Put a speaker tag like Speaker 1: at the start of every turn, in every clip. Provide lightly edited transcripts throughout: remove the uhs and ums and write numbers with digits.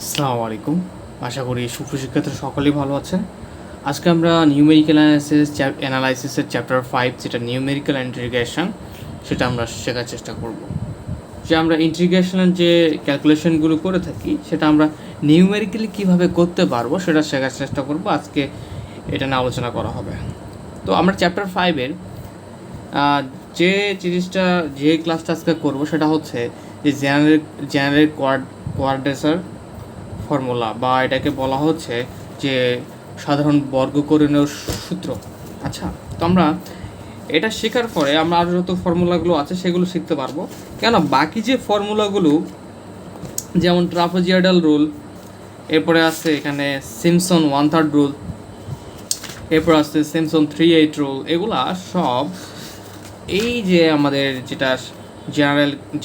Speaker 1: আসসালামু আলাইকুম। আশা করি সুপ্রশিক্ষার্থী সকলেই ভালো আছেন। আজকে আমরা নিউমেরিক্যাল অ্যানালাইসিসের চ্যাপ্টার 5 যেটা নিউমেরিক্যাল ইন্টিগ্রেশন সেটা আমরা শেখার চেষ্টা করব। যে আমরা ইন্টিগ্রেশনের যে ক্যালকুলেশনগুলো করে থাকি সেটা আমরা নিউমেরিক্যালি কীভাবে করতে পারবো সেটা শেখার চেষ্টা করব। আজকে এটা নিয়ে আলোচনা করা হবে। তো আমরা চ্যাপ্টার 5-এর যে জিনিসটা যে ক্লাসটা আজকে করবো সেটা হচ্ছে যে জেনারেল কোয়াড্রেচার ফর্মুলা, বা এটাকে বলা হচ্ছে যে সাধারণ বর্গকরণীয় সূত্র। আচ্ছা, তো আমরা এটা শেখার পরে আমরা আরও যত ফর্মুলাগুলো আছে সেগুলো শিখতে পারবো। কেন বাকি যে ফর্মুলাগুলো যেমন ট্রাপেজয়েডাল রুল, এরপরে আছে এখানে সিমসন 1/3 রুল, এরপর আছে সিমসন 3/8 রুল, এগুলা সব এই যে আমাদের যেটা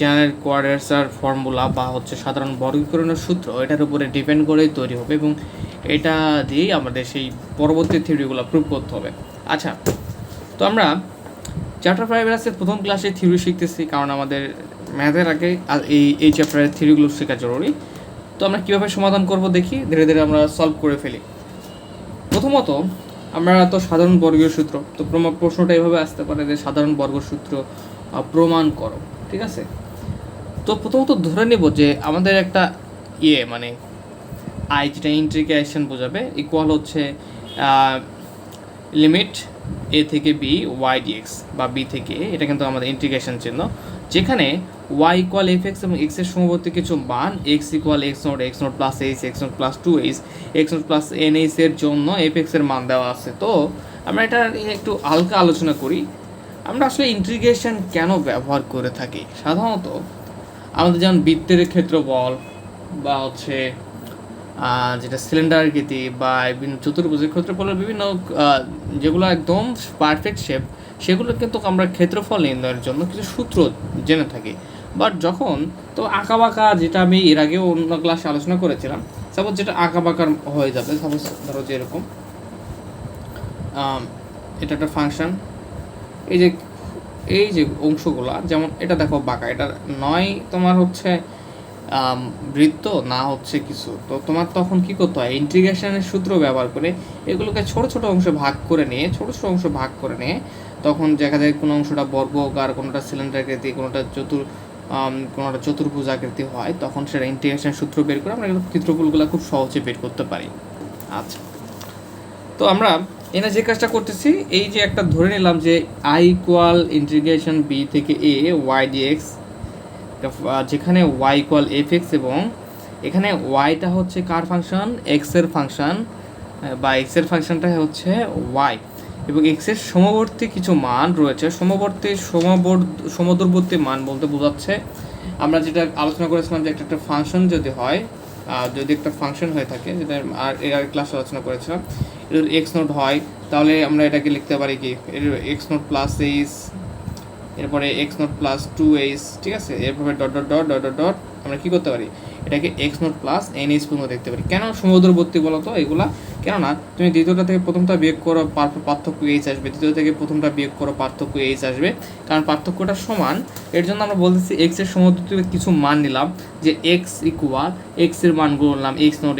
Speaker 1: জেনারেল কোয়াড্রেচার ফর্মুলা বা হচ্ছে সাধারণ বর্গীকরণের সূত্র, এটার উপরে ডিপেন্ড করেই তৈরি হবে এবং এটা দিয়েই আমাদের সেই পরবর্তী থিওরিগুলো প্রুভ করতে হবে। আচ্ছা, তো আমরা চ্যাপ্টার 5-এর আছে প্রথম ক্লাসে থিওরি শিখতেছি, কারণ আমাদের ম্যাথের আগে এই চ্যাপ্টারের থিওরিগুলো শেখা জরুরি। তো আমরা কীভাবে সমাধান করব দেখি, ধীরে ধীরে আমরা সলভ করে ফেলি। প্রথমত আমরা তো সাধারণ বর্গীয় সূত্র, তো প্রশ্নটা এইভাবে আসতে পারে যে সাধারণ বর্গসূত্র প্রমাণ করো, ঠিক আছে। তো প্রথমত ধরে নেব যে আমাদের একটা মানে আই যেটা ইন্টিগ্রেশন বোঝাবে ইকুয়াল হচ্ছে লিমিট এ থেকে বি ওয়াই ডিএক্স বা বি থেকে এ, এটা কিন্তু আমাদের ইন্টিগ্রেশন চিহ্ন, যেখানে ওয়াই ইকুয়াল এফ এক্স এবং এক্সের সমবর্তী কিছু মান x equal x naught plus h, x naught plus 2h, x naught plus NH এর জন্য এফ এক্সের মান দেওয়া আছে। তো আমরা এটা একটু হালকা আলোচনা করি। আমরা আসলে ইন্টিগ্রেশন কেন ব্যবহার করে থাকি? সাধারণত আমাদের যেমন বৃত্তের ক্ষেত্রফল বা হচ্ছে যেটা সিলিন্ডারকৃতি বা বিভিন্ন চতুর্ভুজের ক্ষেত্রফলের বিভিন্ন যেগুলো একদম পারফেক্ট শেপ, সেগুলো কিন্তু আমরা ক্ষেত্রফল নির্ণয়ের জন্য কিছু সূত্র জেনে থাকি। বাট যখন তো আঁকাবাঁকা, যেটা আমি এর আগেও অন্য ক্লাসে আলোচনা করেছিলাম, সাপোজ যেটা আঁকাবাঁকার হয়ে যাবে, সাপোজ ধরো যে এরকম এটা একটা ফাংশন, এই যে অংশগুলা, যেমন এটা দেখো বাঁকা, এটা নয় তোমার হচ্ছে বৃত্ত না হচ্ছে কিছু, তো তোমার তখন কি করতে হয়, ইন্টিগ্রেশনের সূত্র ব্যবহার করে এগুলোকে ছোট ছোট অংশে ভাগ করে নিয়ে তখন দেখা যায় কোনো অংশটা বর্গাকার, কোনোটা সিলিন্ডারাকৃতি, কোনোটা চতুর্ভুজ আকৃতি হয়, তখন সেটা ইন্টিগ্রেশন সূত্র বের করে আমরা ক্ষেত্রফলগুলো খুব সহজে বের করতে পারি। আচ্ছা, তো আমরা এখানে যে কাজটা করতেছি, এই যে একটা ধরে নিলাম যে আই ইকুয়াল ইন্টিগ্রেশন বি থেকে এ ওয়াই ডিএক্স, যেখানে ওয়াই ইকুয়াল এফ এক্স এবং এখানে ওয়াইটা হচ্ছে কার ফাংশন, এক্সের ফাংশন, বা এক্সের ফাংশনটা হচ্ছে ওয়াই, এবং এক্সের সমবর্তী কিছু মান রয়েছে। সমদূরবর্তী মান বলতে বোঝাচ্ছে আমরা যেটা আলোচনা করেছিলাম যে একটা ফাংশন যদি হয়, যদি একটা ফাংশন হয়ে থাকে, যেটা এর ক্লাসে আলোচনা করেছিলাম, এটা যদি এক্স নোট হয় তাহলে আমরা এটাকে লিখতে পারি কি, এক্স নোট প্লাস এইচ, এরপরে এক্স নোট প্লাস 2h, ঠিক আছে, এরপরে dot dot dot dot dot dot আমরা কী করতে পারি, এটাকে এক্স নোট প্লাস NH পর্যন্ত দেখতে পারি। কেন সমুদ্রবর্তী বলো তো এগুলা? কেননা তুমি দ্বিতীয়টা থেকে প্রথমটা বিয়োগ করো, পার্থক্য এইচ আসবে, দ্বিতীয় থেকে প্রথমটা বিয়োগ করো, পার্থক্য এইচ আসবে, কারণ পার্থক্যটা সমান। এর জন্য আমরা বলতেছি এক্সের সমুদ্রতে কিছু মান নিলাম, যে এক্স ইকুয়াল এক্সের মানগুলো নিলাম x naught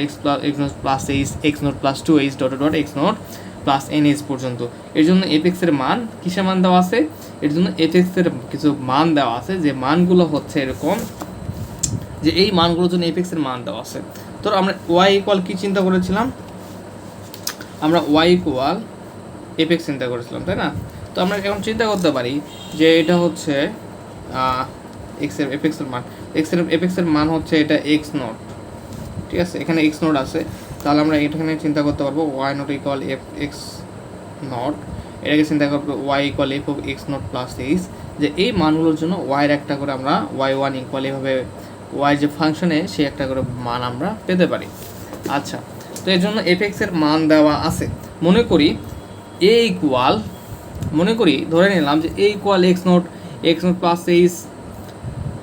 Speaker 1: plus h, x naught plus 2h dot dot x naught plus NH পর্যন্ত। এর জন্য এফ এক্সের মান কিসের মান দেওয়া আছে, এর জন্য এফ এক্সের কিছু মান দেওয়া আছে, যে মানগুলো হচ্ছে এরকম, যে এই মানগুলোর জন্য এফ এক্সের মান দেওয়া আছে। তো আমরা ওয়াই ইকুয়াল কি চিন্তা করেছিলাম, আমরা ওয়াই ইকুয়াল এফ এক্স চিন্তা করেছিলাম, তাই না? তো আমরা এখন চিন্তা করতে পারি যে এটা হচ্ছে এক্সের এফ এক্সের মান, এফ এক্সের মান হচ্ছে এটা এক্স নট, ঠিক আছে, এখানে এক্স নট আছে, তাহলে আমরা এখানে চিন্তা করতে পারবো y naught equal f x naught, এটাকে চিন্তা করবো y equal f of x naught plus h, যে এই মানগুলোর জন্য ওয়াইয়ের একটা করে আমরা ওয়াই ওয়ান ইকুয়াল এভাবে ওয়াই যে ফাংশনে সে একটা করে মান আমরা পেতে পারি। আচ্ছা, তো এর জন্য এফ এক্সের মান দেওয়া আছে, মনে করি ধরে নিলাম যে a equal x naught plus h,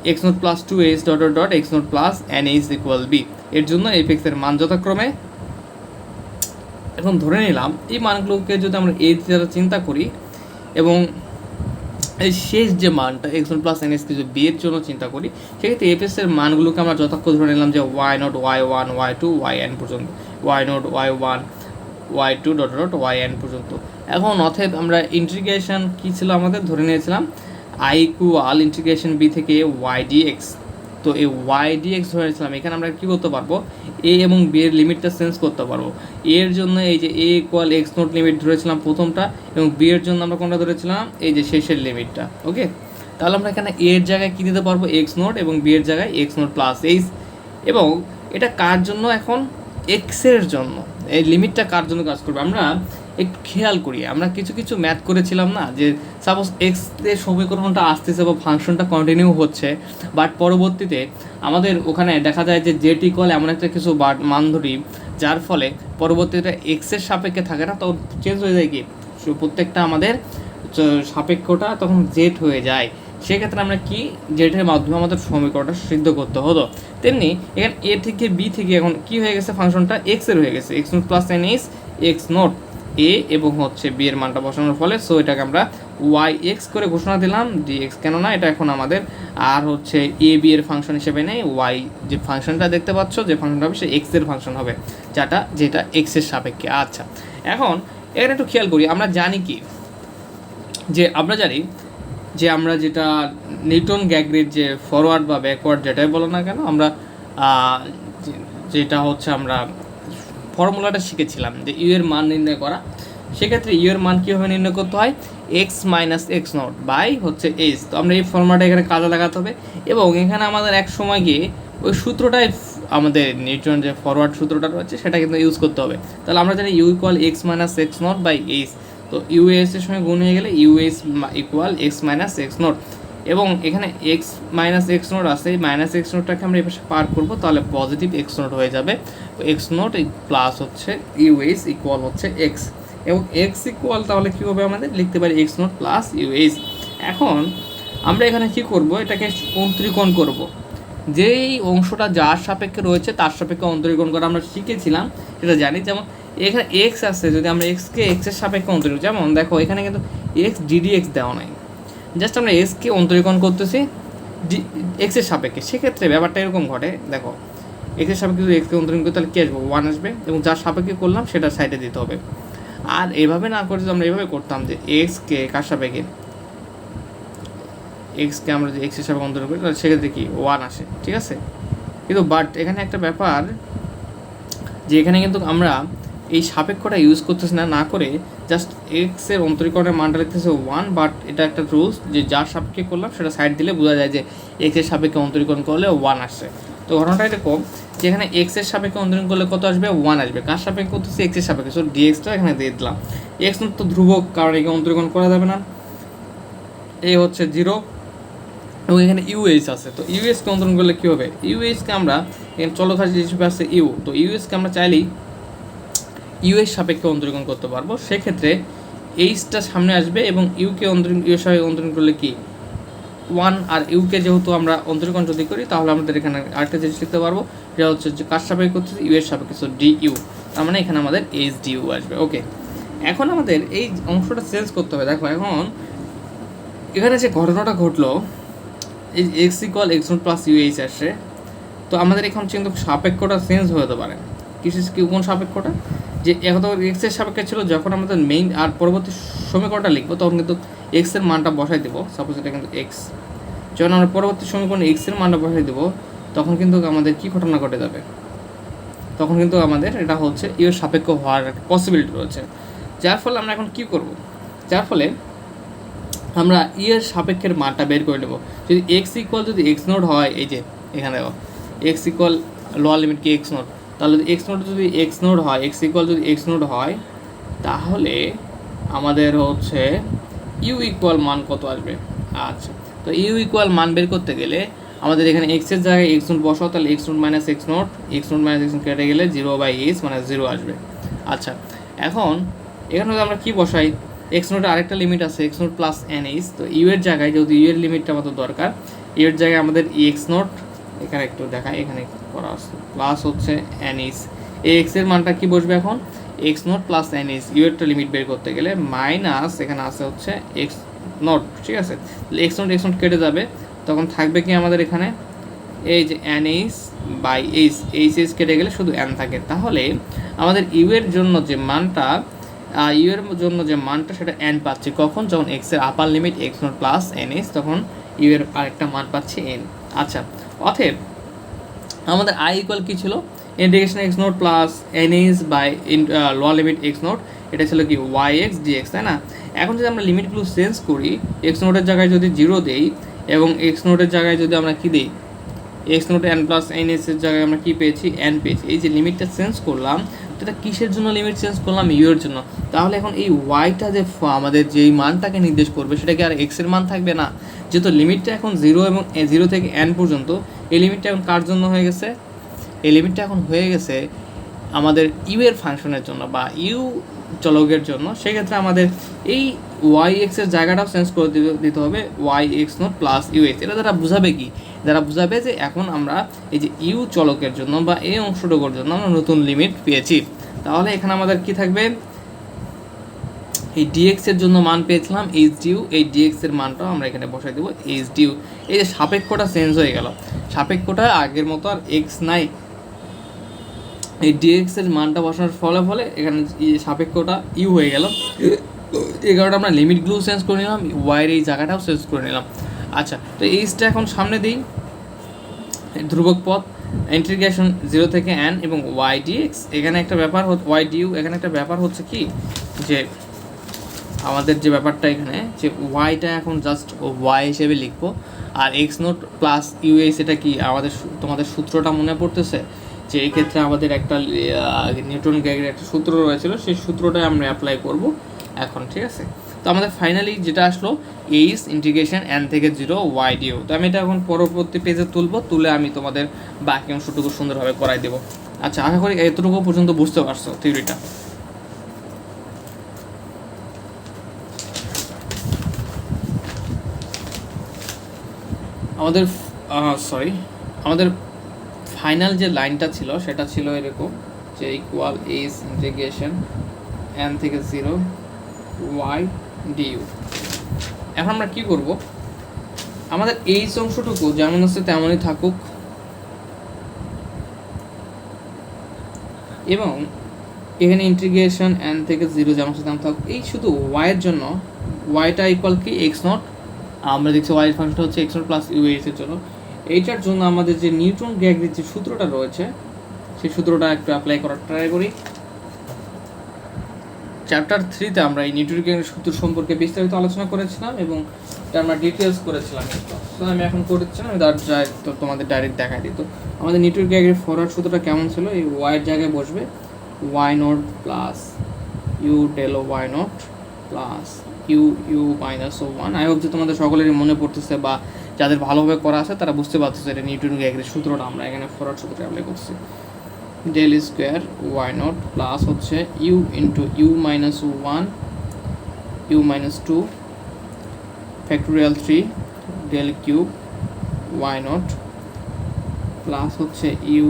Speaker 1: x naught plus 2h dot dot dot x naught plus NH equal b. এর জন্য এফ এক্সের মান যথাক্রমে, এখন ধরে নিলাম এই মানগুলোকে যদি আমরা এই দ্বারা চিন্তা করি এবং এই শেষ যে মানটা x naught plus N S কিছু বি এর জন্য চিন্তা করি, সেক্ষেত্রে এফ এস এর মানগুলোকে আমরা যথাক্ষ ধরে নিলাম যে y naught y one y two y n পর্যন্ত, y naught y one y two dot dot y n পর্যন্ত। এখন অতএব আমরা ইন্টিগ্রেশন কী ছিল আমাদের ধরে নিয়েছিলাম আই ইকুয়াল ইন্টিগ্রেশন বি থেকে ওয়াই ডি এক্স। তো এই ওয়াই ডি এক্স ধরে নিয়েছিলাম, এখানে আমরা কী করতে পারবো, এ এবং বি এর লিমিটটা চেঞ্জ করতে পারবো। এর জন্য এই যে a equal x note limit ধরেছিলাম প্রথমটা, এবং বি এর জন্য আমরা কোনটা ধরেছিলাম, এই যে শেষের লিমিটটা। ওকে, তাহলে আমরা এখানে এর জায়গায় কী দিতে পারবো, এক্স নোট, এবং বি এর জায়গায় এক্স নোট প্লাস এইচ। এবং এটা কার জন্য, এখন এক্সের জন্য এই লিমিটটা কার জন্য কাজ করবে আমরা একটু খেয়াল করি। আমরা কিছু কিছু ম্যাথ করেছিলাম না, যে সাপোজ এক্স এর সমীকরণটা আসতেছে বা ফাংশনটা কন্টিনিউ হচ্ছে, বাট পরবর্তীতে আমাদের ওখানে দেখা যায় যে জেড ইকুয়াল এমন একটা কিছু মান ধরি যার ফলে পরবর্তীতে এক্সের সাপেক্ষে থাকে না, তখন চেঞ্জ হয়ে যায় কি প্রত্যেকটা আমাদের সাপেক্ষটা তখন জেড হয়ে যায়। সেক্ষেত্রে আমরা কি জেডের মাধ্যমে আমাদের সমীকরণটা সিদ্ধ করতে হতো। তেমনি এখানে এ থেকে বি থেকে এখন কি হয়ে গেছে, ফাংশনটা এক্সের হয়ে গেছে, x naught plus n h x naught a এবং হচ্ছে বি এর মানটা বসানোর ফলে সো এটাকে আমরা ওয়াই এক্স করে ঘোষণা দিলাম, ডি এক্স কেননা এটা এখন আমাদের আর হচ্ছে এ বি এর ফাংশন হিসেবে নেই, ওয়াই যে ফাংশনটা দেখতে পাচ্ছ যে ফাংশনটা হবে সে এক্স এর ফাংশন হবে, যেটা এক্সের সাপেক্ষে। আচ্ছা, এখন এখানে একটু খেয়াল করি, আমরা জানি কি যে আমরা যেটা নিউটন গ্যাগরির যে ফরওয়ার্ড বা ব্যাকওয়ার্ড যেটাই বলো না কেন, আমরা যেটা হচ্ছে আমরা ফর্মুলাটা শিখেছিলাম যে ইউ এর মান নির্ণয় করা। সেক্ষেত্রে ইউ এর মান কীভাবে নির্ণয় করতে হয়, x minus x naught by হচ্ছে এইচ। তো আমরা এই ফর্মুলাটা এখানে কাজে লাগাতে হবে, এবং এখানে আমাদের এক সময় গিয়ে ওই সূত্রটাই আমাদের নিউটন যে ফরওয়ার্ড সূত্রটা রয়েছে সেটা কিন্তু ইউজ করতে হবে। তাহলে আমরা জানি u equal x minus x naught by h. তো ইউএস এর সঙ্গে গুণ হয়ে গেলে u s equal x minus x naught, এবং এখানে এক্স মাইনাস এক্স নোট আছে, এই মাইনাস এক্স নোটটাকে আমরা এই পাশে পার করবো, তাহলে পজিটিভ এক্স নোট হয়ে যাবে। এক্স নোট প্লাস হচ্ছে ইউএস ইকুয়াল হচ্ছে এক্স, এবং এক্স ইকুয়াল তাহলে কী হবে, আমাদের লিখতে পারি এক্স নোট প্লাস ইউএস। এখন আমরা এখানে কি করব, এটাকে অন্তরীকরণ করব, যেই অংশটা যার সাপেক্ষে রয়েছে তার সাপেক্ষে অন্তরীকরণ করা আমরা শিখেছিলাম, সেটা জানি। যেমন এখানে এক্স আছে, যদি আমরা এক্সকে এক্সের সাপেক্ষে অন্তরীকরণ, যেমন দেখো এখানে কিন্তু এক্স ডিডি এক্স দেওয়া নাই, জাস্ট আমরা এক্সকে অন্তরীকরণ করতেছি এক্সের সাপেক্ষে। সেক্ষেত্রে ব্যাপারটা এরকম ঘটে, দেখো এক্সের সাপেক্ষে যদি এক্সকে অন্তরীকরণ করি তাহলে কী আসবে, ওয়ান আসবে, এবং যার সাপেক্ষে করলাম সেটা সাইডে দিতে হবে। আর এভাবে না করে আমরা এভাবে করতাম যে এক্সকে কার সাপেক্ষে, এক্সকে আমরা যদি এক্সের সাপেক্ষে অন্তরীকরণ করি তাহলে সেক্ষেত্রে কি ওয়ান আসে, ঠিক আছে। কিন্তু বাট এখানে একটা ব্যাপার যে এখানে কিন্তু আমরা এই সাপেক্ষটা ইউজ করতেছি না করে জাস্ট এক্সের অন্তরীকরণের মানটা লিখতেছে ওয়ান, বাট এটা একটা রুলস যে যার সাপেক্ষে করলাম সেটা সাইড দিলে বোঝা যায় যে এক্সের সাপেক্ষে অন্তরীকরণ করলে ওয়ান আসছে। তো ঘটনাটা এরকম যে এখানে এক্সের সাপেক্ষে অন্তরীকরণ করলে কত আসবে, ওয়ান আসবে। কার সাপেক্ষে করতেছে, এক্সের সাপেক্ষে, সো ডিএক্সটা এখানে দিয়ে দিলাম। এক্স নোট তো ধ্রুবক, কারণ এখানে অন্তরীকরণ করা যাবে না, এই হচ্ছে জিরো, এবং এখানে ইউএস আছে। তো ইউএসকে অন্তরীকরণ করলে কী হবে, ইউএসকে আমরা এখানে চলকার হিসেবে আছে ইউ, তো ইউএসকে আমরা চাইলেই ইউএস সাপেক্ষে অন্তরীকরণ করতে পারবো। সেক্ষেত্রে এইচটা সামনে আসবে, এবং ইউকে ইউ সাপেক্ষে অন্তরীকরণ করলে কি ওয়ান, আর ইউকে যেহেতু আমরা অন্তরীকরণ যদি করি তাহলে আমাদের এখানে আরেকটা জিনিস লিখতে পারবো, যেটা হচ্ছে যে কার সাপেক্ষে করতে ইউ এর সাপেক্ষে, সো ডি ইউ, তার মানে এখানে আমাদের এইচ ডি ইউ আসবে। ওকে, এখন আমাদের এই অংশটা চেঞ্জ করতে হবে। দেখো এখন এখানে যে ঘটনাটা ঘটলো, এই x equal x naught plus UH আসে, তো আমাদের এখন কিন্তু সাপেক্ষটা চেঞ্জ হতে পারে। কোন সাপেক্ষটা, যে এখন তো এক্সের সাপেক্ষে ছিল, যখন আমাদের মেইন আর পরবর্তী সমীকরণটা লিখবো তখন কিন্তু এক্সের মানটা বসাই দেবো, সাপোজ এটা কিন্তু এক্স, যখন আমরা পরবর্তী সমীকরণে এক্সের মানটা বসাই দেবো তখন কিন্তু আমাদের কী ঘটনা ঘটে যাবে, তখন কিন্তু আমাদের এটা হচ্ছে ইউ এর সাপেক্ষ হওয়ার একটা পসিবিলিটি রয়েছে। যার ফলে আমরা এখন কী করব, যার ফলে আমরা ই এর সাপেক্ষের মানটা বের করে নেব। যদি এক্স ইকুয়াল যদি এক্স নোট হয়, এই যে এখানে দেখো এক্স ইকুয়াল লোয়ার লিমিট কি এক্স নোট, তাহলে এক্স নোট যদি এক্স নোট হয়, এক্স ইকুয়াল যদি এক্স নোট হয়, তাহলে আমাদের হচ্ছে ইউ ইকুয়াল মান কত আসবে। আচ্ছা, তো ইউ ইকুয়াল মান বের করতে গেলে আমাদের এখানে এক্সের জায়গায় এক্স নোট বসাও, তাহলে x node minus x note কেটে গেলে জিরো বাই এইচ মানে জিরো আসবে। আচ্ছা, এখন এখানে আমরা কী বসাই, এক্স নোটের আরেকটা লিমিট আছে x naught plus n H, তো ইউ এর জায়গায় যেহেতু ইউ এর লিমিটটা আমাদের দরকার, ইউ এর জায়গায় আমাদের এক্স নোট এখানে একটু দেখাই, এখানে করা আছে প্লাস হচ্ছে এন এইচ, এই এক্স এর মানটা কি বসবে এখন, x naught plus n h, u এরটা লিমিট বের করতে গেলে মাইনাস এখানে আছে হচ্ছে এক্স নট, ঠিক আছে। এক্স নট কেটে যাবে, তখন থাকবে কি আমাদের এখানে এই যে এন এইচ বাই এইচ কেটে গেলে শুধু এন থাকে। তাহলে আমাদের ইউ এর জন্য যে মানটা সেটা এন পাচ্ছি কখন, যখন এক্স এর আপার limit x naught plus n H, তখন ইউ এর আরেকটা মান পাচ্ছি এন। আচ্ছা, অতএব আমাদের আই ইকুয়াল কী ছিল, integration x naught plus n h by lower limit x naught, এটা ছিল কি ওয়াই এক্স ডিএক্স, তাই না? এখন যদি আমরা লিমিটগুলো চেঞ্জ করি, এক্স নোটের জায়গায় যদি 0 দেই এবং এক্স নোটের জায়গায় যদি আমরা কী দিই, x note N plus N এর জায়গায় আমরা কী পেয়েছি, এন পেয়েছি। এই যে লিমিটটা চেঞ্জ করলাম, এটা কিসের জন্য লিমিট চেঞ্জ করলাম, ইউ এর জন্য। তাহলে এখন এই ওয়াইটা যে আমাদের যেই মানটাকে নির্দেশ করবে সেটা কি আর এক্স এর মান থাকবে না? যেহেতু লিমিটটা এখন 0 এবং 0 থেকে এন পর্যন্ত, এই লিমিটটা এখন কার জন্য হয়ে গেছে, এই লিমিটটা এখন হয়ে গেছে আমাদের ইউ এর ফাংশনের জন্য বা ইউ চলকের জন্য। সেক্ষেত্রে আমাদের এই ওয়াই এক্সের জায়গাটাও চেঞ্জ করে দিতে হবে y x naught plus u x. এটা দ্বারা বোঝাবে কি, যারা বোঝাবে যে এখন আমরা এই যে ইউ চলকের জন্য বা এই অংশটুকুর জন্য আমরা নতুন লিমিট পেয়েছি। তাহলে এখানে আমাদের কি থাকবে, এই ডিএক্স এর জন্য মান পেয়েছিলাম এইচ ডিউ, এই ডিএক্স এর মানটাও আমরা এখানে বসাই দেবো এইচ ডিউ। এই যে সাপেক্ষটা চেঞ্জ হয়ে গেল, সাপেক্ষটা আগের মতো আর এক্স নাই, এই ডিএক্স এর মানটা বসানোর ফলে এখানে সাপেক্ষটা ইউ হয়ে গেল। এই কারণে আমরা লিমিটগুলো চেঞ্জ করে নিলাম, ওয়াইয়ের এই জায়গাটাও চেঞ্জ করে নিলাম। আচ্ছা, তো এইচটা এখন সামনে দিই, ধ্রুবক পথ ইন্টিগ্রেশন 0 থেকে এন এবং ওয়াই ডিএক্স, এখানে একটা ব্যাপার ওয়াই ডিউ, এখানে একটা ব্যাপার হচ্ছে কি যে আমাদের যে ব্যাপারটা এখানে যে ওয়াইটা এখন জাস্ট ওয়াই হিসেবে লিখবো, আর এক্স নোট প্লাস ইউএস এটা কি আমাদের তোমাদের সূত্রটা মনে পড়তেছে যে এই ক্ষেত্রে আমাদের একটা নিউটন গ্যাগের একটা সূত্র রয়েছিল, সেই সূত্রটাই আমরা অ্যাপ্লাই করব এখন, ঠিক আছে। তো আমাদের ফাইনালি যেটা আসলো এইচ ইন্টিগ্রেশন এন থেকে 0 ওয়াই ডিউ। তো আমি এটা এখন পরবর্তী পেজে তুলে আমি তোমাদের বাকি অংশটুকু সুন্দরভাবে করাই দেবো। আচ্ছা, আশা করি এতটুকু পর্যন্ত বুঝতে পারছো থিওরিটা। আমাদের ফাইনাল যে লাইনটা ছিল সেটা ছিল এরকম যে ইকুয়াল এইচ ইন্টিগ্রেশন এন থেকে 0 ওয়াই ডিউ। এখন আমরা কি করব, আমাদের এইচ অংশটুকু যেমন আছে তেমনই থাকুক এবং এখানে ইন্টিগ্রেশন এন থেকে 0 যেমন আছে তেমন থাকুক। এই শুধু ওয়াইয়ের জন্য ওয়াইটা ইকুয়াল কি এক্স নট, আমরা দেখছি ওয়াইয়ের ফাংশনটা হচ্ছে এক্স নট প্লাস ইউএস এর জন্য। এইটার জন্য আমাদের যে নিউটন গ্যাগের যে সূত্রটা রয়েছে সেই সূত্রটা একটু অ্যাপ্লাই করার ট্রাই করি। চ্যাপ্টার 3-তে আমরা এই নিউটন গ্যাগের সূত্র সম্পর্কে বিস্তারিত আলোচনা করেছিলাম এবং এটা আমরা ডিটেলস করেছিলাম। তো আমি এখন করছি না, আমি তো তোমাদের ডাইরেক্ট দেখাই দিই। তো আমাদের নিউটন গ্যাগের ফরওয়ার্ড সূত্রটা কেমন ছিল, এই ওয়াইয়ের জায়গায় বসবে y naught plus u del y naught plus u minus 1। I hope যে তোমাদের সকলেরই মনে পড়তেছে বা যাদের ভালোভাবে করা আছে তারা বুঝতে পারতেছে এটা নিউটন গ্যাগের সূত্রটা আমরা এখানে ফরওয়ার্ড সূত্রটা অ্যাপ্লাই করছি। Del square y naught plus হচ্ছে u into u minus 1 u minus 2 factorial 3 del cube y naught plus হচ্ছে u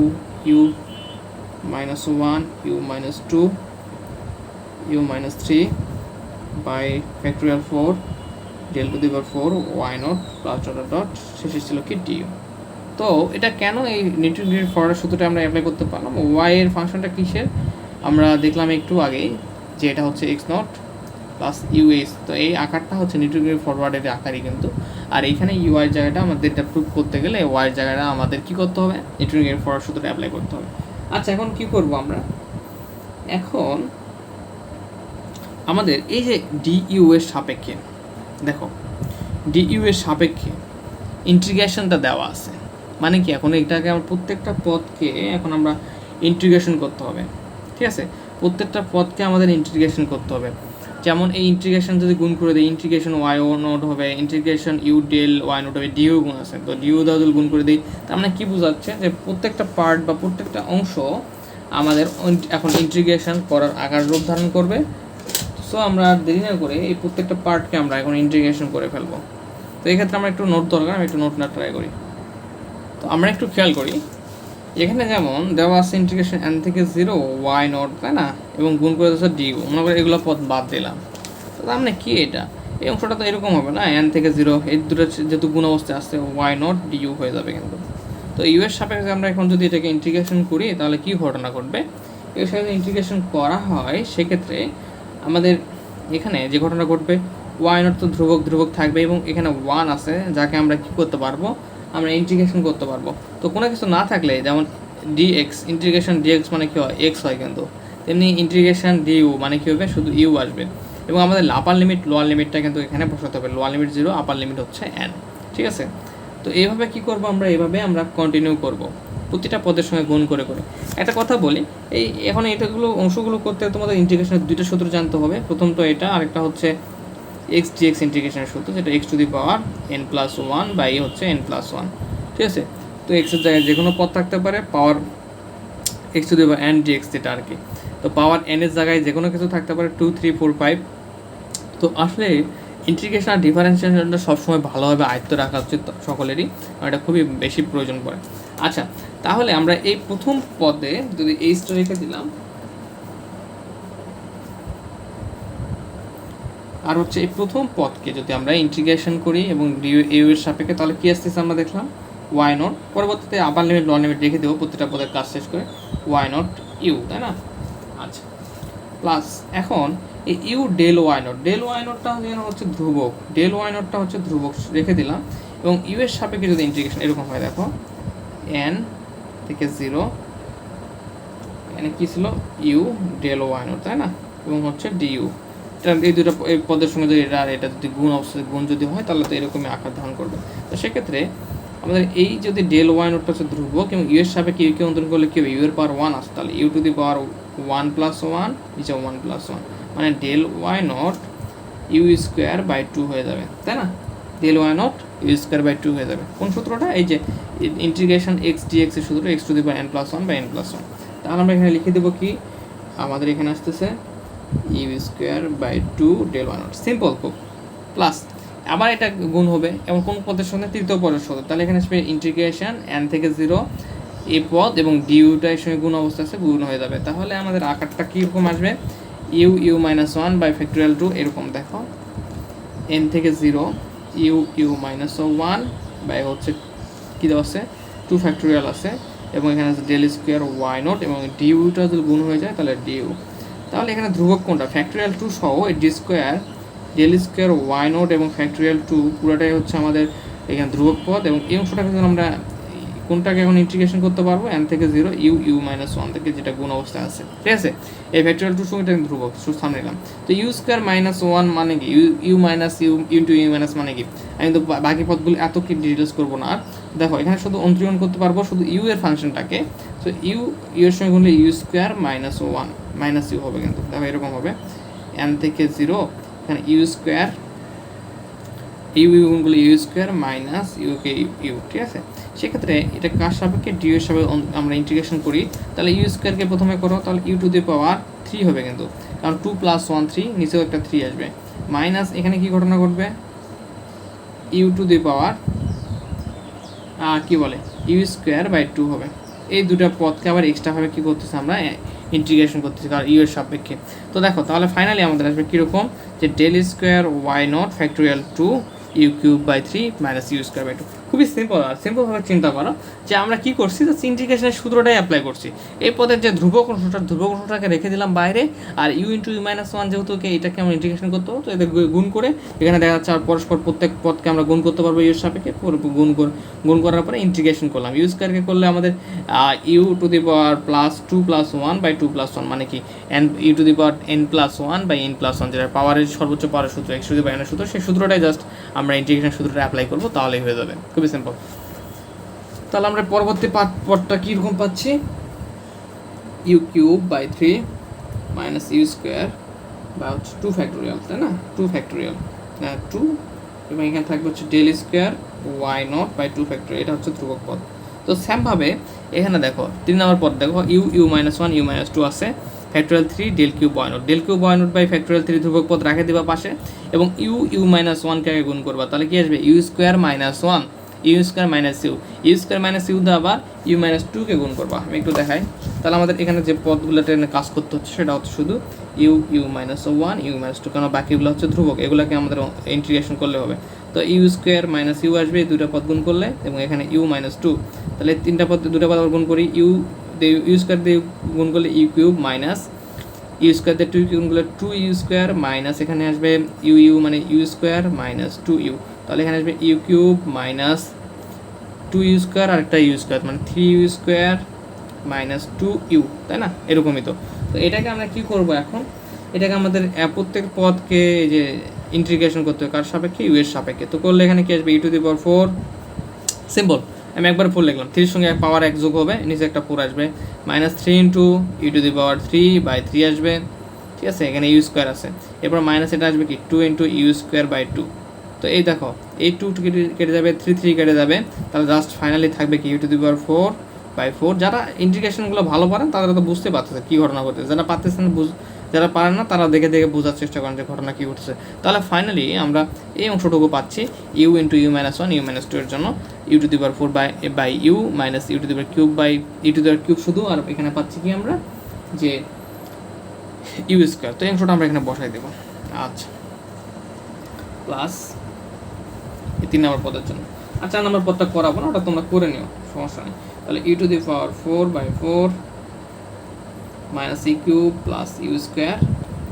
Speaker 1: minus 1 u minus 2 u minus 3 by factorial 4 del to the power 4 y naught plus dot শেষে ছিল কি due. তো এটা কেন এই Newton গ্যাগের forward সূত্রটা আমরা অ্যাপ্লাই করতে পারলাম, ওয়াই এর ফাংশনটা কিসের আমরা দেখলাম একটু আগেই যে এটা হচ্ছে এক্স নট প্লাস ইউএস। তো এই আকারটা হচ্ছে নিউটন গ্যাগের ফরওয়ার্ডের আকারই কিন্তু, আর এইখানে ইউআই জায়গাটা আমাদের এটা প্রুভ করতে গেলে ওয়াই জায়গাটা আমাদের কি করতে হবে, নিউটন গ্যাগের ফরওয়ার্ড সূত্রটা অ্যাপ্লাই করতে হবে। আচ্ছা, এখন কি করব আমরা, এখন আমাদের এই যে ডিইউ এর সাপেক্ষে দেখো, ডিইউ এর সাপেক্ষে ইন্টিগ্রেশনটা দেওয়া আছে, মানে কি এখন এটাকে আমরা প্রত্যেকটা পদকে এখন আমরা ইন্টিগ্রেশন করতে হবে, ঠিক আছে। প্রত্যেকটা পদকে আমাদের ইন্টিগ্রেশন করতে হবে। যেমন এই ইন্টিগ্রেশন যদি গুণ করে দিই, ইন্টিগ্রেশন ওয়াই ও নোট হবে, integration u del y naught হবে, ডিউ গুণ আছে, তো ডিউ দাও যদি গুণ করে দিই তার মানে কী বোঝাচ্ছে যে প্রত্যেকটা পার্ট বা প্রত্যেকটা অংশ আমাদের এখন ইন্টিগ্রেশন করার আকার রূপ ধারণ করবে। সো আমরা আর দেরি না করে এই প্রত্যেকটা পার্টকে আমরা এখন ইন্টিগ্রেশন করে ফেলবো। তো এই ক্ষেত্রে আমরা একটু নোট দরকার, আমি একটু নোট না ট্রাই করি। তো আমরা একটু খেয়াল করি, এখানে যেমন দেওয়া আছে ইন্টিগ্রেশন এন থেকে 0 ওয়াই নট, তাই না, এবং গুণ করে দিচ্ছে ডিউ, মনে করে এগুলো পদ বাদ দিলাম। তো তার মানে কি, এটা এই অংশটা তো এরকম হবে না, n থেকে 0 এই দুটো যেহেতু গুণ অবস্থায় আসছে y নট du হয়ে যাবে কিন্তু। তো ইউ এর সাপেক্ষে আমরা এখন যদি এটাকে ইন্টিগ্রেশন করি তাহলে কী ঘটনা ঘটবে, এর সাথে ইন্টিগ্রেশন করা হয় সেক্ষেত্রে আমাদের এখানে যে ঘটনা ঘটবে y নট তো ধ্রুবক থাকবে এবং এখানে 1 আছে যাকে আমরা কী করতে পারবো, আমরা ইন্টিগ্রেশন করতে পারবো। তো কোনো কিছু না থাকলে যেমন dx ইন্টিগ্রেশন dx মানে কী হয় x হয় কিন্তু, তেমনি ইন্টিগ্রেশন du মানে কী হবে, শুধু u আসবে এবং আমাদের আপার লিমিট লোয়ার লিমিটটা কিন্তু এখানে বসাতে হবে, লোয়ার লিমিট 0 আপার লিমিট হচ্ছে n, ঠিক আছে। তো এইভাবে কী করবো আমরা, এইভাবে আমরা কন্টিনিউ করব প্রতিটা পদের সঙ্গে গুণ করে করে। একটা কথা বলি, এই এখন এটাগুলো অংশগুলো করতে তোমাদের ইন্টিগ্রেশনের দুইটা সূত্র জানতে হবে, প্রথম তো এটা, আরেকটা হচ্ছে এক্স ডিএক্স ইন্টিগ্রেশনের সূত্র, যেটা x to the power n+1 by হচ্ছে n+1, ঠিক আছে। তো এক্সের জায়গায় যে কোনো পদ থাকতে পারে, power x to the power n dx যেটা আর কি। তো পাওয়ার n এর জায়গায় যে কোনো কিছু থাকতে পারে 2 3 4 5। তো আসলে ইন্টিগ্রেশন আর ডিফারেন্সিয়েশনটা সবসময় ভালোভাবে আয়ত্ত রাখা উচিত সকলেরই, আর এটা খুবই বেশি প্রয়োজন পড়ে। আচ্ছা, তাহলে আমরা এই প্রথম পদে যদি এইচটা রেখে দিলাম, আর হচ্ছে এই প্রথম পদকে যদি আমরা ইন্টিগ্রেশন করি এবং ইউ এর সাপেক্ষে, তাহলে কী আসতেছে আমরা দেখলাম y নট, পরবর্তীতে আপার লিমিট লোয়ার লিমিট রেখে দেবো প্রতিটা পদের কাজ শেষ করে, y নট ইউ, তাই না। আচ্ছা, প্লাস এখন এই ইউ ডেল ওয়াই নটটা হচ্ছে ধ্রুবক, ডেল ওয়াই নটটা হচ্ছে ধ্রুবক রেখে দিলাম এবং ইউ এর সাপেক্ষে যদি ইন্টিগ্রেশন এরকম হয়, দেখো n থেকে 0 এখানে কী ছিল ইউ ডেল ওয়াই নট, তাই না, এবং হচ্ছে ডিউ। এই দুটো এই পদের সঙ্গে যদি এটা যদি গুণ যদি হয় তাহলে তো এরকমই আকার ধারণ করবে। তো সেক্ষেত্রে আমাদের এই যদি ডেল ওয়াই নটটা হচ্ছে ধ্রুবক এবং ইউ এর সাপেক্ষে ইউকে অন্তরণ করলে কী হবে, ইউ এর পাওয়ার 1 আসে, তাহলে ইউ টু দি পাওয়ার 1+1 নিচে 1+1 মানে del y naught u square by 2 হয়ে যাবে, তাই না। Del y naught u square by 2 হয়ে যাবে। কোন সূত্রটা, এই যে ইন্টিগ্রেশন এক্স ডিএক্স এর সূত্র, x to the power n+1 by n+1। তাহলে আমরা এখানে লিখে দেবো কি, আমাদের এখানে আসতেছে u square by 2 del y naught, simple খুব। প্লাস আবার এটা গুণ হবে এবং কোন পদের সঙ্গে, তৃতীয় পদের সঙ্গে, তাহলে এখানে আসবে ইন্টিগ্রেশন n থেকে 0 এই পদ এবং ডিউটা এর সঙ্গে গুণ অবস্থা আছে, গুণ হয়ে যাবে। তাহলে আমাদের আকারটা কীরকম আসবে, ইউ-1 বাই ফ্যাক্টোরিয়াল 2 এরকম, দেখো n থেকে 0 ইউ-1 বাই হচ্ছে কী দেওয়া আছে 2 ফ্যাক্টোরিয়াল আছে এবং এখানে আছে ডেল স্কোয়ার ওয়াই নট এবং ডিউটা যদি গুণ হয়ে যায় তাহলে ডিউ। তাহলে এখানে ধ্রুবক কোনটা, ফ্যাক্টোরিয়াল 2 সহ এই d square del square y naught এবং ফ্যাক্টোরিয়াল 2 পুরোটাই হচ্ছে আমাদের এখানে ধ্রুবক পদ এবং এই অংশটাকে যদি আমরা কোনটাকে এখন ইন্টিগ্রেশন করতে পারবো, n থেকে 0 ইউ-1 থেকে যেটা গুণ অবস্থায় আছে, ঠিক আছে। এই ফ্যাক্টোরিয়াল 2 সঙ্গে ধ্রুবক সামনে নিলাম। তো ইউ স্কোয়ার -1 মানে কি, u minus u into u minus মানে কি, আমি তো বাকি পদগুলো এত কি ডিটেলস করবো না। আর দেখো এখানে শুধু অন্তরীণ করতে পারবো শুধু ইউ এর ফাংশনটাকে, তো ইউ এর সঙ্গে গুণলে ইউ স্কোয়ার -1 মাইনাস ইউ হবে কিন্তু, দেখো এরকম হবে n থেকে 0 এখানে ইউ স্কোয়ার গুণগুলো ইউ স্কোয়ার মাইনাস ইউকে ইউ, ঠিক আছে। সেক্ষেত্রে এটা কার সাপেক্ষে, ডিউ এর সাপেক্ষে আমরা ইন্টিগ্রেশন করি, তাহলে ইউ স্কোয়ারকে প্রথমে করো, তাহলে ইউ টু দি পাওয়ার 3 হবে কিন্তু, কারণ 2 + 1 3, নিচেও একটা 3 আসবে, মাইনাস এখানে কি ঘটনা ঘটবে, ইউ টু দি পাওয়ার কী বলে ইউ স্কোয়ার বাই 2 হবে। এই দুটো পদকে আবার এক্সট্রাভাবে কী করতেছে, আমরা ইন্টিগ্রেশন করতেছি কারণ ইউ এর সাপেক্ষে। তো দেখো তাহলে ফাইনালি আমাদের আসবে কীরকম, যে del square y naught factorial 2 u cube by 3 minus u square by 2। খুবই সিম্পল, আর সিম্পলভাবে চিন্তা করো যে আমরা কী করছি, জাস্ট ইন্টিগ্রেশনের সূত্রটাই অ্যাপ্লাই করছি। এই পদের যে ধ্রুবক অংশটাকে রেখে দিলাম বাইরে, আর ইউ ইন্টু ইউ-1 যেহেতু এটাকে আমরা ইন্টিগ্রেশন করতে হবে, তো এদের গুণ করে এখানে দেখা যাচ্ছে আর পরস্পর প্রত্যেক পদকে আমরা গুণ করতে পারবো ইউর সাপেক্ষে, গুণ করার পরে ইন্টিগ্রেশন করলাম। ইউ স্কোয়ারকে করলে আমাদের u to the power +2 + 1 by 2 + 1 মানে কি u to the power n+1 by n+1, যেটা পাওয়ারের সর্বোচ্চ পাওয়ারের সূত্র x to the power n সূত্র, সেই সূত্রটাই জাস্ট আমরা ইন্টিগ্রেশন সূত্রটা অ্যাপ্লাই করবো, তাহলেই হয়ে যাবে, খুবই সিম্পল। তাহলে আমরা পরবর্তী পদটা কীরকম পাচ্ছি, u cube by 3 minus u square বা 2 ফ্যাক্টোরিয়াল, তাই না, 2 ফ্যাক্টোরিয়াল 2 এবং এখানে থাকবে হচ্ছে del square y naught by 2 factorial, এটা হচ্ছে ধ্রুবক পদ। তো সেমভাবে এখানে দেখো 3 নম্বর পদ দেখো ইউ-1 ইউ-2 আছে, factorial 3 del cube y naught by factorial 3 ধ্রুবক পদ রেখে দিবা পাশে এবং ইউ-1 কে গুণ করবা, তাহলে কি আসবে u square -1 u square minus u দিয়ে আবার ইউ-2 কে গুণ করবা। আমি একটু দেখাই, তাহলে আমাদের এখানে যে পদগুলো টেনে কাজ করতে হচ্ছে সেটা হচ্ছে শুধু u u minus one u minus two, কারণ বাকিগুলো হচ্ছে ধ্রুবক, এগুলোকে আমাদের ইন্টিগ্রেশন করলে হবে। তো ইউ স্কোয়ার মাইনাস ইউ আসবে এই দুটো পদ গুণ করলে, এবং এখানে ইউ মাইনাস টু, তাহলে দুটো পদ গুণ করি, ইউ স্কোয়ার দিয়ে গুণ করলে u cube minus u square দিয়ে টু গুণ করলে টু ইউ স্কোয়ার মাইনাস এখানে আসবে ইউ ইউ মানে u square minus two u, তাহলে এখানে আসবে u cube minus two u square আর একটা ইউ স্কোয়ার মানে three u square minus two u, তাই না? এরকমই তো। তো এটাকে আমরা কী করবো এখন, এটাকে আমাদের প্রত্যেক পদকে যে ইন্টিগ্রেশন করতে হবে কার সাপেক্ষে, ইউ এর সাপেক্ষে। তো করলে এখানে কি আসবে e to the power four, simple, আমি একবার ফোর লিখলাম, থ্রির সঙ্গে পাওয়ার এক যোগ হবে, নিচে একটা ফোর আসবে, minus three into e to the power three by three আসবে, ঠিক আছে? এখানে ইউ স্কোয়ার আছে, এরপর মাইনাস এটা আসবে কি two into u square by two. তো এই দেখো এই টু কেটে যাবে, থ্রি থ্রি কেটে যাবে, তাহলে জাস্ট ফাইনালি থাকবে কি u to the power four by four. যারা ইন্টিগ্রেশনগুলো ভালো পারেন তারা তো বুঝতে পারতেছে কী ঘটনা ঘটতেছে, যারা পারতেছেন যারা পারেন না তারা দেখে দেখে বোঝার চেষ্টা করেন যে ঘটনা কী ঘটছে। তাহলে ফাইনালি আমরা এই অংশটুকু পাচ্ছি u into u minus one u minus two এর জন্য u to the power four by u minus u to the power cube by u to the power cube শুধু, আর এখানে পাচ্ছি কি আমরা যে ইউ স্কোয়ার। তো এই অংশটা আমরা এখানে বসাই দেবো। আচ্ছা, প্লাস এই 3 নম্বর পদের জন্য। আর 4 নম্বর পদটা করাবো না, ওটা তোমরা করে নিও, সমস্যা নেই। তাহলে u to the power four by four minus e cube plus u square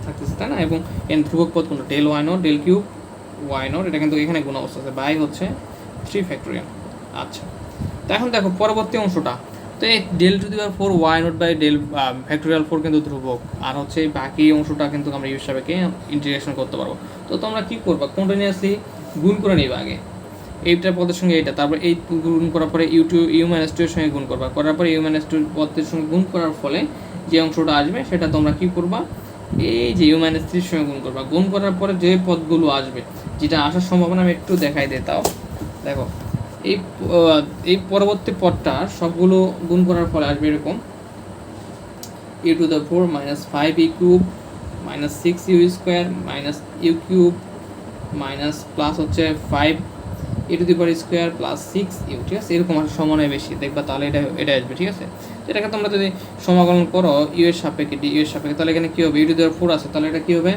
Speaker 1: থাকতেছে, তাই না? এবং এন ধ্রুবক পদ কোনটা, del y naught del cube y naught, এটা কিন্তু এখানে গুণ অবস্থা আছে, বাই হচ্ছে 3 ফ্যাক্টোরিয়াল। আচ্ছা, তো এখন দেখো পরবর্তী অংশটা, তো এই del to the power four y naught by del factorial four কিন্তু ধ্রুবক, আর হচ্ছে বাকি অংশটা কিন্তু আমরা ইউ সাপেক্ষে ইন্টিগ্রেশন করতে পারবো। তো তোমরা কী করবা, কন্টিনিউয়াসলি গুণ করে নিবা আগে এইটার পদের সঙ্গে এইটা, তারপর এই গুণ করার পরে ইউ মাইনাস টু এর সঙ্গে গুণ করবা, করার পরে ইউ মাইনাস টু পদের সঙ্গে গুণ করার ফলে যে অংশটা আসবে সেটা তোমরা কী করবা, এই যে ইউ মাইনাস থ্রির সঙ্গে গুণ করবা। গুণ করার পরে যে পদগুলো আসবে, যেটা আসার সম্ভাবনা আমি একটু দেখাই দিই, তাও দেখো এই পরবর্তী পদটা সবগুলো গুণ করার ফলে আসবে এরকম u to the four minus five u cube minus six u square minus u cube minus plus হচ্ছে five e to the power square plus six u, ঠিক আছে? এরকম আর সমন্বয় বেশি দেখবা, তাহলে এটা আসবে, ঠিক আছে? এটাকে তোমরা যদি সমাকলন করো ইউ এর সাপেক্ষে ডি ইউ এর সাপেক্ষে, তাহলে এখানে কী হবে, u to the power four আছে, তাহলে এটা কী হবে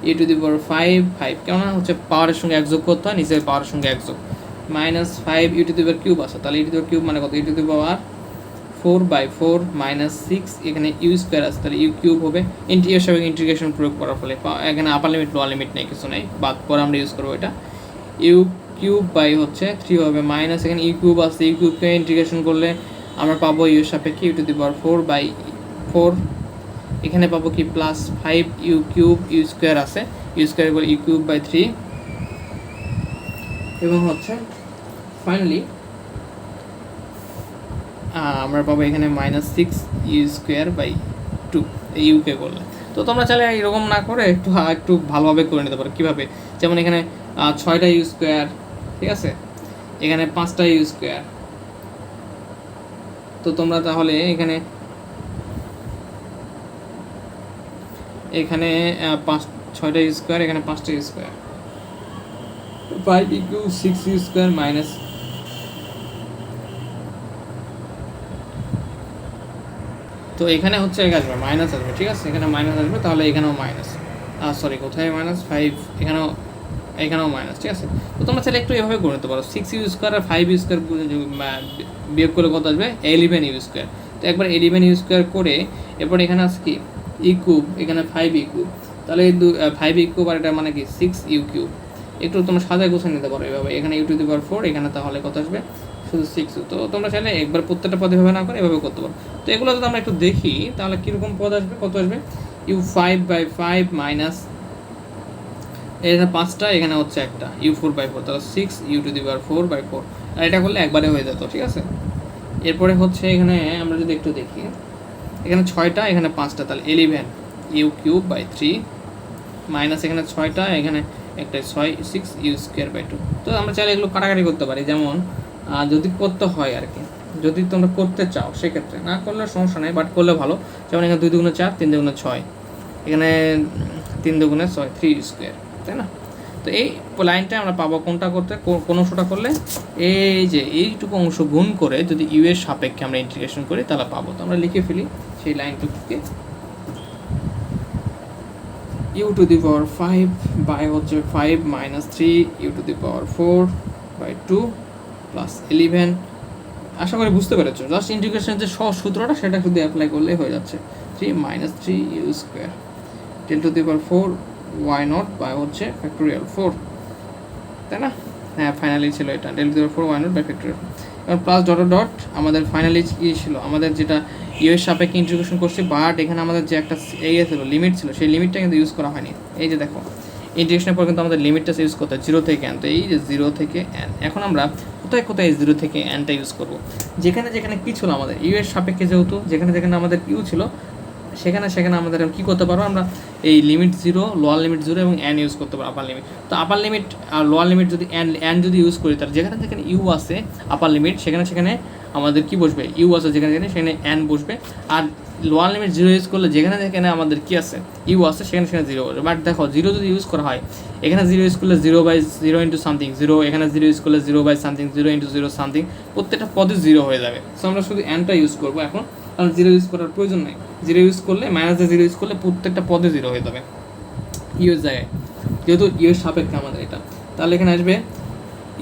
Speaker 1: ই টু দি পাওয়ার ফাইভ কেননা হচ্ছে পাওয়ারের সঙ্গে এক যোগ করতে হয়, নিচের পাওয়ারের সঙ্গে এক যোগ, minus five u to the power cube আছে, তাহলে e to the power cube মানে কত, e to the power four by four minus six, এখানে ইউ স্কোয়ার আছে, তাহলে ইউ কিউব হবে এর সাপেক্ষে ইন্টিগ্রেশন প্রয়োগ করার ফলে, এখানে আপার লিমিট লোয়ার লিমিট নেই, কিছু নেই, বাদ পরে আমরা ইউজ করবো এটা, ইউ কিউব বাই হচ্ছে থ্রি হবে মাইনাস এখানে ইউ কিউব আছে, ইউ কিউবকে ইন্টিগ্রেশন করলে আমরা পাবো ইউ সাপেক্ষে u to the power four by four, এখানে পাবো কি plus five u cube u square আছে, ইউ স্কোয়ার করে ইউ কিউব বাই থ্রি, এবং হচ্ছে ফাইনালি আমরা পাবো এখানে minus six u square by two, এই ইউকে করলে। তো তোমরা চাইলে এরকম না করে একটু ভালোভাবে করে নিতে পারো। কীভাবে, যেমন এখানে 6টা ইউ স্কোয়ার, ঠিক আছে, এখানে 5টা ইউ স্কোয়ার, তো তোমরা তাহলে এখানে 6টা ইউ স্কোয়ার, এখানে 5টা u square, 5 equal 6 u square minus, তো এখানে হচ্ছে আসবে মাইনাস আসবে, ঠিক আছে? এখানে মাইনাস আসবে, তাহলে এখানেও মাইনাস, সরি কোথায় মাইনাস, ফাইভ এখানেও মাইনাস, ঠিক আছে? তো তোমরা চাইলে একটু এভাবে করে নিতে পারো, 6 ইউ স্কোয়ার আর 5 ইউ স্কোয়ার বিয়োগ করলে কত আসবে, 11 ইউ স্কোয়ার। তো একবার 11 ইউ স্কোয়ার করে এরপর এখানে আছে কি ই কিউব, এখানে 5 ই কিউব, তাহলে 5 ই কিউব আর এটা মানে কি 6 ইউ কিউব। একটু তোমরা সাজায় গোছায় নিতে পারো এভাবে, এখানে ইউ টু দি পাওয়ার 4, এখানে তাহলে কত আসবে শুধু 6। তো তোমরা চাইলে একবার প্রত্যেকটা পদে এভাবে না করে এভাবে করতে পারো। তো এগুলো যদি আমরা একটু দেখি তাহলে কীরকম পদ আসবে, কত আসবে, ইউ 5 বাই 5 মাইনাস এখানে 5টা, এখানে হচ্ছে একটা ইউ 4 বাই 4, তাহলে 6 u to the power 4 by 4, আর এটা করলে একবারে হয়ে যেত, ঠিক আছে? এরপরে হচ্ছে এখানে আমরা যদি একটু দেখি, এখানে 6টা, এখানে 5টা, তাহলে 11 ইউ কিউব বাই 3 মাইনাস এখানে 6টা, এখানে একটা 6 ইউ স্কোয়ার বাই 2। তো আমরা চাইলে এগুলো কাটাকাটি করতে পারি, যেমন যদি করতে হয় আর কি, যদি তোমরা করতে চাও সেক্ষেত্রে, না করলে সমস্যা নেই, বাট করলে ভালো। যেমন এখানে 2 দুগুণে 4, 3 দুগুণে 6, এখানে 3 দুগুণে 6, 3 স্কোয়ার, তাই না? তো এই লাইনটা আমরা পাবো কোনটা করতে, কোন অংশটা করলে, এই যে এইটুকু অংশ গুণ করে যদি ইউ এর সাপেক্ষে আমরা ইন্টিগ্রেশন করি তাহলে পাবো। তো আমরা লিখে ফেলি সেই লাইনটুকুকে u to the power 5 by হচ্ছে 5 minus 3 u to the power 4 by 2 plus 11। আশা করি বুঝতে পেরেছো। জাস্ট ইন্টিগ্রেশনের যে সহজ সূত্রটা সেটা শুধু অ্যাপ্লাই করলেই হয়ে যাচ্ছে। 3 minus 3 u square del to the power 4 y naught by হচ্ছে ফ্যাক্টোরিয়াল 4, তাই না? হ্যাঁ, ফাইনালি ছিল এটা del to the power 4 y naught by factorial. এবার প্লাস ডট ডট আমাদের ফাইনালি কী ছিল, আমাদের যেটা ইউ এর সাপেক্ষে ইন্টিগ্রেশন করছি, বাট এখানে আমাদের যে একটা ছিল লিমিট ছিল, সেই লিমিটটা কিন্তু ইউজ করা হয়নি। এই যে দেখো ইন্টিগ্রেশনের পর কিন্তু আমাদের লিমিটটা ইউজ করতে হয় 0 থেকে n। তো এই যে 0 থেকে n, এখন আমরা কোথায় কোথায় 0 থেকে nটা ইউজ করব? যেখানে যেখানে কী ছিল আমাদের ইউ এর সাপেক্ষে, যেহেতু যেখানে যেখানে আমাদের ইউ ছিল সেখানে সেখানে আমাদের কী করতে পারবো, আমরা এই লিমিট 0, লোয়ার লিমিট 0 এবং n ইউজ করতে পারবো আপার লিমিট। তো আপার লিমিট আর লোয়ার লিমিট যদি n যদি ইউজ করি, তার যেখানে যেখানে ইউ আছে আপার লিমিট সেখানে সেখানে আমাদের কী বসবে, ইউ আছে যেখানে যেখানে সেখানে n বসবে। আর লোয়ার লিমিট 0 ইউজ করলে যেখানে যেখানে আমাদের কী আছে ইউ আছে সেখানে সেখানে 0 বসবে। বাট দেখো 0 যদি ইউজ করা হয়, এখানে 0 ইউজ করলে 0/0 ইন্টু সামথিং 0, এখানে 0 ইউজ করলে 0/সামথিং 0 ইন্টু 0 সামথিং, প্রত্যেকটা পদে 0 হয়ে যাবে। সো আমরা শুধু nটা ইউজ করবো এখন, কারণ 0 ইউজ করার প্রয়োজন নেই। 0 ইউজ করলে -0 ইউজ করলে প্রত্যেকটা পদে 0 হয়ে যাবে ইউ এর জায়গায়, যেহেতু ইউ এর সাপেক্ষে আমাদের এটা। তাহলে এখানে আসবে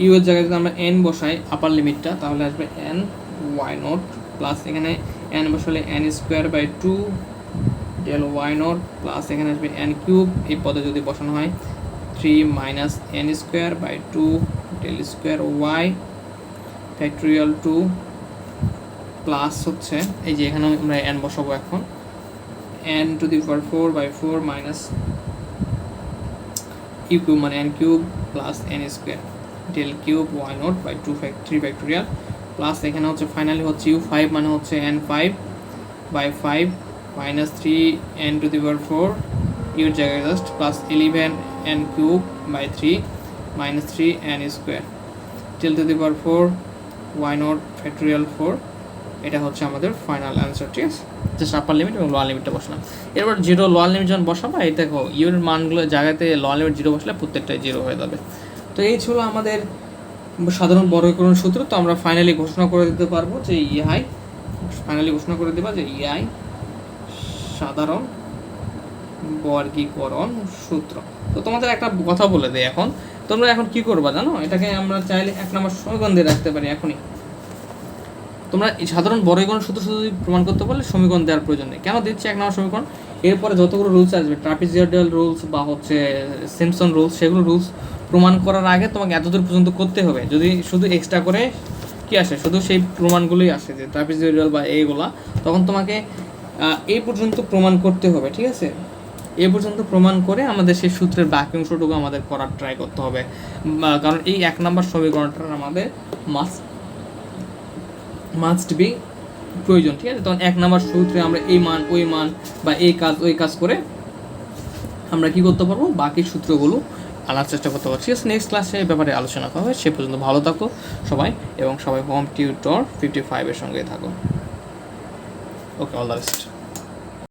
Speaker 1: ইউ এর জায়গায় যদি আমরা n বসাই আপার লিমিটটা, তাহলে আসবে n ওয়াই নট প্লাস এখানে n বসালে n square by 2 del y naught plus এখানে আসবে n কিউব, এই পদে যদি বসানো হয় 3 minus n square by 2 del square y factorial 2 plus হচ্ছে এই যে এখানে আমরা n বসাবো এখন n to the power 4 by 4 minus u cube মানে n cube plus n square del cube y naught by 3 factorial plus এখানে হচ্ছে ফাইনালি হচ্ছে ইউ 5 মানে হচ্ছে n5 by 5 minus 3 n to the power 4 ইউর জায়গায় just plus 11 n cube by 3 minus 3 n square del to the power 4 y naught factorial 4। এটা হচ্ছে আমাদের ফাইনাল অ্যান্সার, ঠিক আছে? জাস্ট আপার লিমিট এবং লোয়ার লিমিটটা বসালাম। এরপর 0 লোয়ার লিমিট যখন বসাবো, এই দেখো ইউর মানগুলো জায়গাতে লোয়ার লিমিট 0 বসলে প্রত্যেকটাই 0 হয়ে যাবে। তো এই ছিল আমাদের সাধারণ বর্গীকরণ সূত্র। তো আমরা ফাইনালি ঘোষণা করে দিতে পারবো যে ইআই, ফাইনালি ঘোষণা করে দেবা যে ইআই সাধারণ বর্গীকরণ সূত্র। তো তোমাদের একটা কথা বলে দেয়, এখন তোমরা এখন কি করবা জানো, এটাকে আমরা চাইলে 1 নম্বর সমীকরণ দিয়ে রাখতে পারি এখনই। তোমরা এই সাধারণ বর্গীকরণ সূত্র শুধু প্রমাণ করতে পারলে সমীকরণ দেওয়ার প্রয়োজন নেই। কেন দিচ্ছি 1 নম্বর সমীকরণ? এরপরে যতগুলো রুলস আসবে, ট্রাপিজয়েডাল রুলস বা হচ্ছে সিম্পসন রুলস, সেগুলো রুলস প্রমাণ করার আগে তোমাকে এতদূর পর্যন্ত করতে হবে। যদি শুধু এক্সট্রা করে কি আসে, শুধু সেই প্রমাণগুলোই আসে যে ট্রাপিজয়েডাল বা এইগুলা, তখন তোমাকে এই পর্যন্ত প্রমাণ করতে হবে, ঠিক আছে? এই পর্যন্ত প্রমাণ করে আমাদের সেই সূত্রের বাকি অংশটুকু আমাদের করার ট্রাই করতে হবে, কারণ এই 1 নম্বর সমীকরণটা আমাদের মাস্ট বি প্রয়োজন, ঠিক আছে? তখন 1 নম্বর সূত্রে আমরা এই মান ওই মান বা এই কাজ ওই কাজ করে আমরা কি করতে পারবো, বাকি সূত্রগুলো আনার চেষ্টা করতে পারবো, ঠিক আছে? নেক্সট ক্লাসে এই ব্যাপারে আলোচনা করা হবে। সে পর্যন্ত ভালো থাকো সবাই, এবং সবাই হোম টিউটর 55 এর সঙ্গে থাকো। ওকে, অল দ্য বেস্ট।